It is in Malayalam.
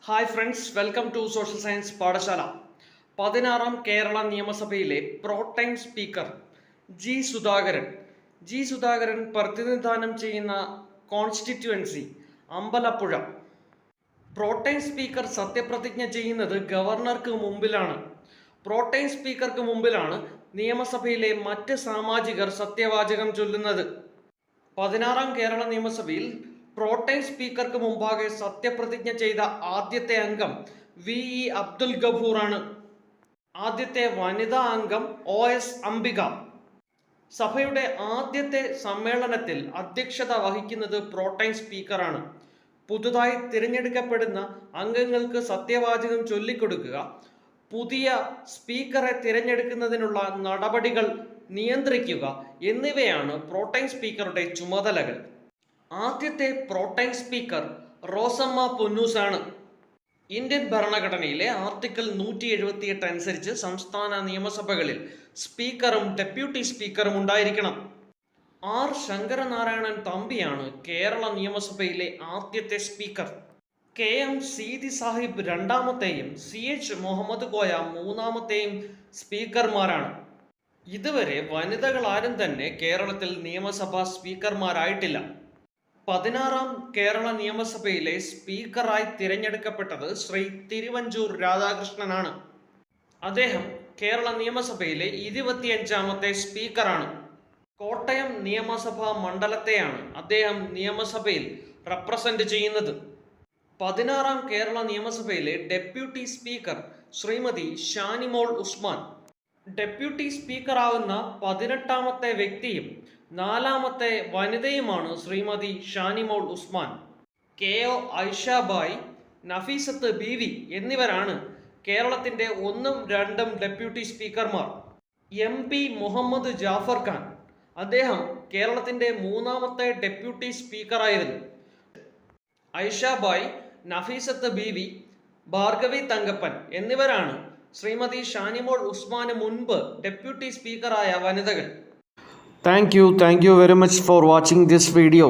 Hi friends, welcome to social science പാഠശാല. 16ാം കേരള നിയമസഭയിലെ പ്രോടൈം സ്പീക്കർ ജി സുധാകരൻ പ്രതിനിധാനം ചെയ്യുന്ന കോൺസ്റ്റിറ്റ്യുവൻസി അമ്പലപ്പുഴ. പ്രോടൈം സ്പീക്കർ സത്യപ്രതിജ്ഞ ചെയ്യുന്നത് ഗവർണർക്ക് മുമ്പിലാണ്. പ്രോടൈം സ്പീക്കർക്ക് മുമ്പിലാണ് നിയമസഭയിലെ മറ്റ് സാമാജികർ സത്യവാചകം ചൊല്ലുന്നത്. 16ാം കേരള നിയമസഭയിൽ പ്രോടൈം സ്പീക്കർക്ക് മുമ്പാകെ സത്യപ്രതിജ്ഞ ചെയ്ത ആദ്യത്തെ അംഗം വി അബ്ദുൽ ഗഫൂർ ആണ്. ആദ്യത്തെ വനിതാ അംഗം OS അംബിക. സഭയുടെ ആദ്യത്തെ സമ്മേളനത്തിൽ അധ്യക്ഷത വഹിക്കുന്നത് പ്രോടൈം സ്പീക്കറാണ്. പുതുതായി തിരഞ്ഞെടുക്കപ്പെടുന്ന അംഗങ്ങൾക്ക് സത്യവാചകം ചൊല്ലിക്കൊടുക്കുക, പുതിയ സ്പീക്കറെ തിരഞ്ഞെടുക്കുന്നതിനുള്ള നടപടികൾ നിയന്ത്രിക്കുക എന്നിവയാണ് പ്രോടൈം സ്പീക്കറുടെ ചുമതലകൾ. ആദ്യത്തെ പ്രോടൈം സ്പീക്കർ റോസമ്മ പൊന്നൂസ് ആണ്. ഇന്ത്യൻ ഭരണഘടനയിലെ ആർട്ടിക്കിൾ 178 അനുസരിച്ച് സംസ്ഥാന നിയമസഭകളിൽ സ്പീക്കറും ഡെപ്യൂട്ടി സ്പീക്കറും ഉണ്ടായിരിക്കണം. R ശങ്കരനാരായണൻ തമ്പിയാണ് കേരള നിയമസഭയിലെ ആദ്യത്തെ സ്പീക്കർ. KM സീതി സാഹിബ് രണ്ടാമത്തെയും CH മുഹമ്മദ് കോയ മൂന്നാമത്തെയും സ്പീക്കർമാരാണ്. ഇതുവരെ വനിതകൾ ആരും തന്നെ കേരളത്തിൽ നിയമസഭാ സ്പീക്കർമാരായിട്ടില്ല. 16ാം കേരള നിയമസഭയിലെ സ്പീക്കറായി തിരഞ്ഞെടുക്കപ്പെട്ടത് ശ്രീ തിരുവഞ്ചൂർ രാധാകൃഷ്ണനാണ്. അദ്ദേഹം കേരള നിയമസഭയിലെ 25ാമത്തെ സ്പീക്കറാണ്. കോട്ടയം നിയമസഭാ മണ്ഡലത്തെയാണ് അദ്ദേഹം നിയമസഭയിൽ റെപ്രസെന്റ് ചെയ്യുന്നത്. 16ാം കേരള നിയമസഭയിലെ deputy speaker Shrimati Shanimol Usman. Deputy സ്പീക്കറാവുന്ന 18ാമത്തെ വ്യക്തിയും 4ാമത്തെ വനിതയുമാണ് ശ്രീമതി ഷാനിമോൾ ഉസ്മാൻ. KO ഐഷാബായ്, നഫീസത്ത് ബീവി എന്നിവരാണ് കേരളത്തിൻ്റെ 1ഉം 2ഉം ഡെപ്യൂട്ടി സ്പീക്കർമാർ. MP മുഹമ്മദ് ജാഫർ ഖാൻ, അദ്ദേഹം കേരളത്തിൻ്റെ 3ാമത്തെ ഡെപ്യൂട്ടി സ്പീക്കറായിരുന്നു. ഐഷാബായ്, നഫീസത്ത് ബീവി, ഭാർഗവി തങ്കപ്പൻ എന്നിവരാണ് ശ്രീമതി ഷാനിമോൾ ഉസ്മാന് മുൻപ് ഡെപ്യൂട്ടി സ്പീക്കറായ വനിതകൾ. Thank you very much for watching this video.